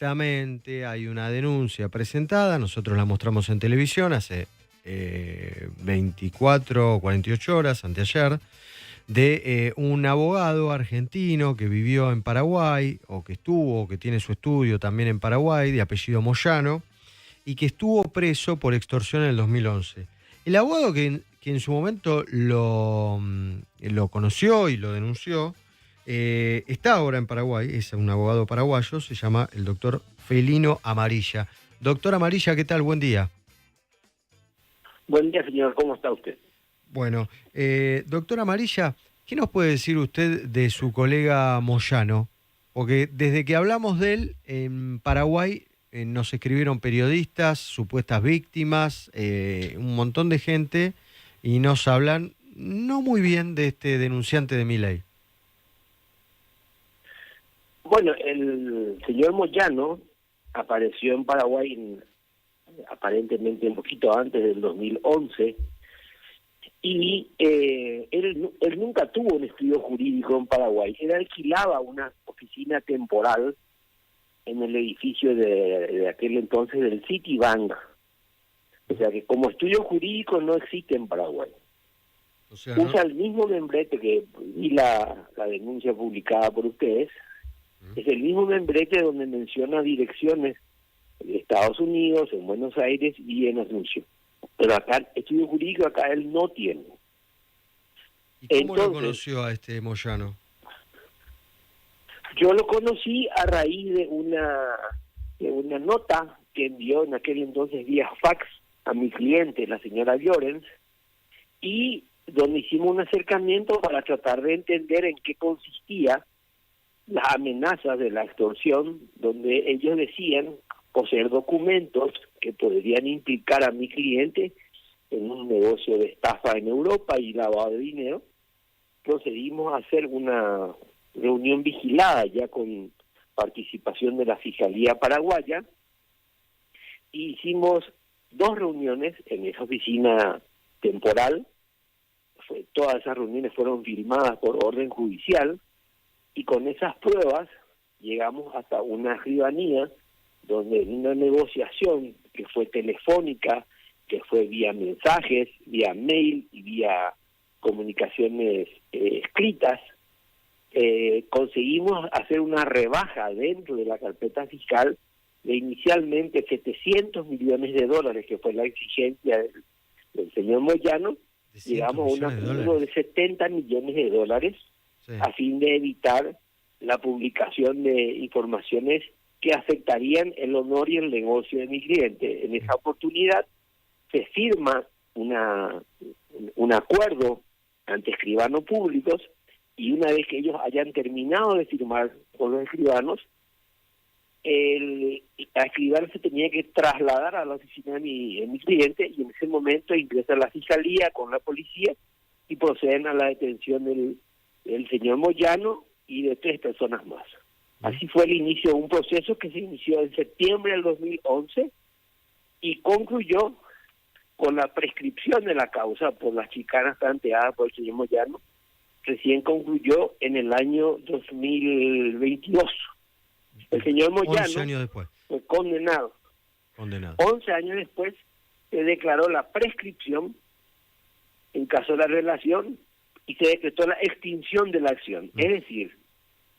supuestamente hay una denuncia presentada, nosotros la mostramos en televisión hace 24 o 48 horas, anteayer, de un abogado argentino que vivió en Paraguay, o que estuvo, o que tiene su estudio también en Paraguay, de apellido Moyano, y que estuvo preso por extorsión en el 2011. El abogado que en su momento lo conoció y lo denunció, está ahora en Paraguay, es un abogado paraguayo, se llama el doctor Felino Amarilla. Doctor Amarilla, ¿qué tal? Buen día. Buen día, señor. ¿Cómo está usted? Bueno, doctor Amarilla, ¿qué nos puede decir usted de su colega Moyano? Porque desde que hablamos de él en Paraguay nos escribieron periodistas, supuestas víctimas, un montón de gente, y nos hablan no muy bien de este denunciante de Milei. Bueno, el señor Moyano apareció en Paraguay aparentemente un poquito antes del 2011 y él nunca tuvo un estudio jurídico en Paraguay. Él alquilaba una oficina temporal en el edificio de aquel entonces del Citibank. O sea que como estudio jurídico no existe en Paraguay. O sea, ¿no? Usa el mismo membrete que vi la denuncia publicada por ustedes. Es el mismo membrete donde menciona direcciones de Estados Unidos, en Buenos Aires y en Asunción. Pero acá, estudio jurídico acá él no tiene. ¿Y cómo lo Entonces, conoció a este Moyano? yo lo conocí a raíz de una nota que envió en aquel entonces vía fax a mi cliente, la señora Llorens, y donde hicimos un acercamiento para tratar de entender en qué consistía las amenazas de la extorsión, donde ellos decían poseer documentos que podrían implicar a mi cliente en un negocio de estafa en Europa y lavado de dinero. Procedimos a hacer una reunión vigilada ya con participación de la Fiscalía Paraguaya y hicimos 2 reuniones en esa oficina temporal. Todas esas reuniones fueron filmadas por orden judicial y con esas pruebas llegamos hasta una escribanía donde en una negociación que fue telefónica, que fue vía mensajes, vía mail y vía comunicaciones escritas, conseguimos hacer una rebaja dentro de la carpeta fiscal de inicialmente $700 millones, que fue la exigencia del señor Moyano. Llegamos a un acuerdo de $70 millones, sí, a fin de evitar la publicación de informaciones que afectarían el honor y el negocio de mi cliente. En esa oportunidad se firma un acuerdo ante escribanos públicos y una vez que ellos hayan terminado de firmar con los escribanos, el escribano se tenía que trasladar a la oficina de mi cliente y en ese momento ingresa la fiscalía con la policía y proceden a la detención del señor Moyano y de 3 personas más. Así fue el inicio de un proceso que se inició en septiembre del 2011 y concluyó con la prescripción de la causa por las chicanas planteadas por el señor Moyano. Recién concluyó en el año 2022. El señor Moyano 11 años después fue condenado. 11 años después se declaró la prescripción en caso de la relación y se decretó la extinción de la acción. Es decir,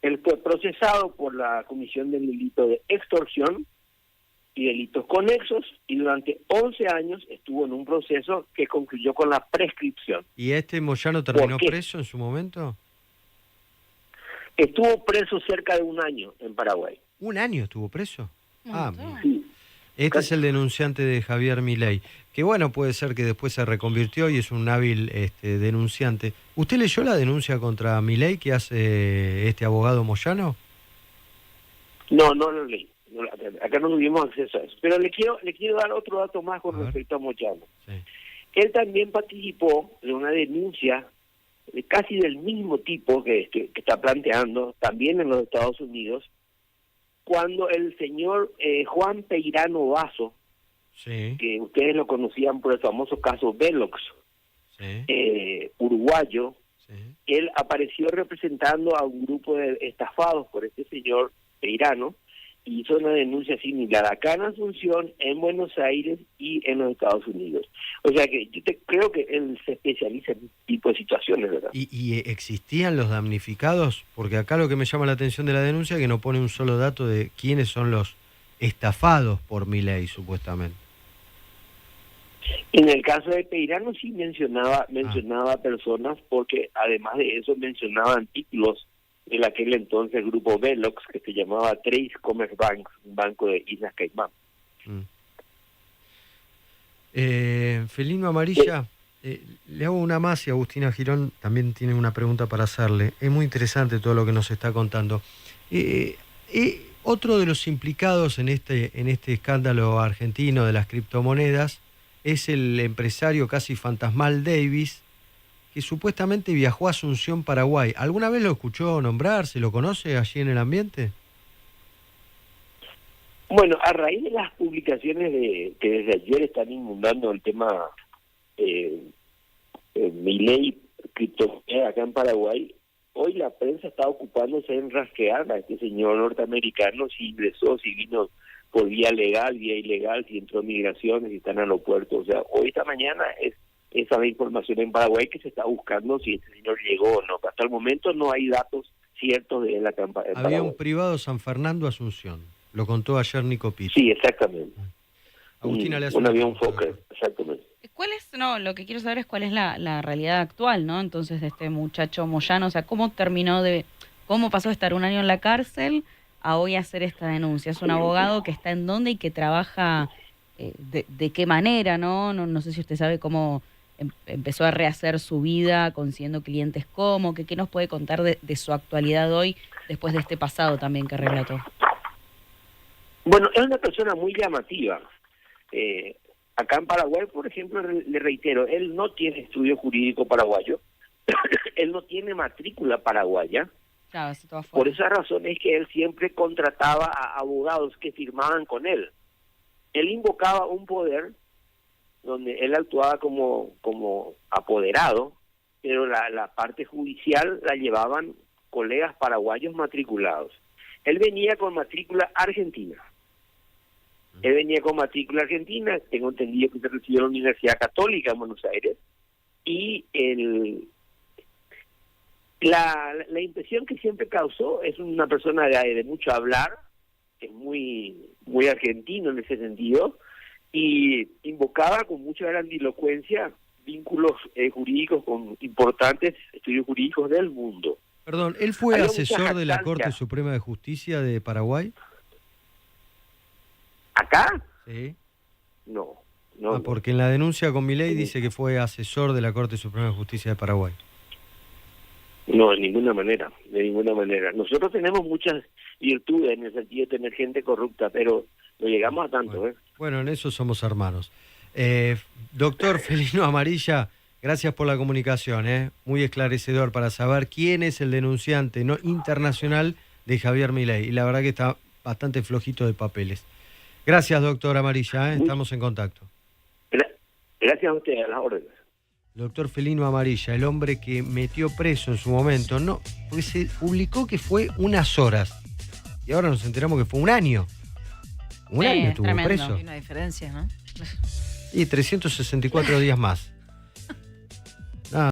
él fue procesado por la comisión del delito de extorsión y delitos conexos y durante 11 años estuvo en un proceso que concluyó con la prescripción. ¿Y este Moyano terminó preso en su momento? Estuvo preso cerca de 1 año en Paraguay. ¿1 año estuvo preso? Sí. Este es el denunciante de Javier Milei, que bueno, puede ser que después se reconvirtió y es un hábil denunciante. ¿Usted leyó la denuncia contra Milei que hace este abogado Moyano? No lo leí. Acá no tuvimos acceso a eso. Pero le quiero dar otro dato más con respecto a Moyano. Sí. Él también participó de una denuncia casi del mismo tipo que está planteando, también en los Estados Unidos, cuando el señor Juan Peirano Vaso, sí, que ustedes lo conocían por el famoso caso Velox, sí, uruguayo, sí, él apareció representando a un grupo de estafados por este señor Peirano, hizo una denuncia similar acá en Asunción, en Buenos Aires y en los Estados Unidos. O sea que creo que él se especializa en este tipo de situaciones, ¿verdad? ¿Y existían los damnificados? Porque acá lo que me llama la atención de la denuncia es que no pone un solo dato de quiénes son los estafados por Milei, supuestamente. En el caso de Peirano sí mencionaba personas, porque además de eso mencionaban títulos en aquel entonces grupo Velox, que se llamaba Trace Commerce Bank, un banco de Islas Caimán. Felino Amarilla, le hago una más y Agustina Girón también tiene una pregunta para hacerle. Es muy interesante todo lo que nos está contando. Otro de los implicados en este escándalo argentino de las criptomonedas es el empresario casi fantasmal Davis, que supuestamente viajó a Asunción, Paraguay. ¿Alguna vez lo escuchó nombrar? ¿Se lo conoce allí en el ambiente? Bueno, a raíz de las publicaciones que desde ayer están inundando el tema Milei criptomoneda acá en Paraguay, hoy la prensa está ocupándose en rastrear a este señor norteamericano, si ingresó, si vino por vía legal, vía ilegal, si entró en migraciones, si está en aeropuertos. O sea, hoy, esta mañana, es esa la información en Paraguay que se está buscando si este señor llegó o no. Hasta el momento no hay datos ciertos de la campaña. Había un privado San Fernando Asunción. Lo contó ayer Nico Pitt. Sí, exactamente. Agustina le hace un avión Fokker, exactamente. Lo que quiero saber es cuál es la realidad actual, ¿no? Entonces, de este muchacho Moyano, o sea, cómo pasó de estar un año en la cárcel a hoy hacer esta denuncia. Es un abogado que está en dónde y que trabaja de qué manera, ¿no? No sé si usted sabe cómo empezó a rehacer su vida consiguiendo clientes ¿qué nos puede contar de su actualidad hoy después de este pasado también que relató? Bueno, es una persona muy llamativa. Acá en Paraguay, por ejemplo, le reitero, él no tiene estudio jurídico paraguayo, él no tiene matrícula paraguaya. Claro, eso todo por esa razón es que él siempre contrataba a abogados que firmaban con él. Él invocaba un poder donde él actuaba como apoderado, pero la parte judicial la llevaban colegas paraguayos matriculados. Él venía con matrícula argentina. Tengo entendido que se recibió en la Universidad Católica en Buenos Aires, y la impresión que siempre causó es una persona de mucho hablar, es muy argentino en ese sentido, y invocaba con mucha grandilocuencia vínculos jurídicos con importantes estudios jurídicos del mundo. Perdón, ¿él fue asesor de la Corte Suprema de Justicia de Paraguay? ¿Acá? Sí. No. Porque en la denuncia con Milei dice que fue asesor de la Corte Suprema de Justicia de Paraguay. No, de ninguna manera. Nosotros tenemos muchas virtudes en el sentido de tener gente corrupta, pero no llegamos a tanto. Bueno, en eso somos hermanos. Doctor Felino Amarilla, gracias por la comunicación, muy esclarecedor para saber quién es el denunciante no internacional de Javier Milei. Y la verdad que está bastante flojito de papeles. Gracias, doctor Amarilla, estamos en contacto. Gracias a usted, a las órdenes. Doctor Felino Amarilla, el hombre que metió preso en su momento, no, porque se publicó que fue unas horas y ahora nos enteramos que fue un año. Un año estuvo preso. Hay una diferencia, ¿no? Y 364 días más.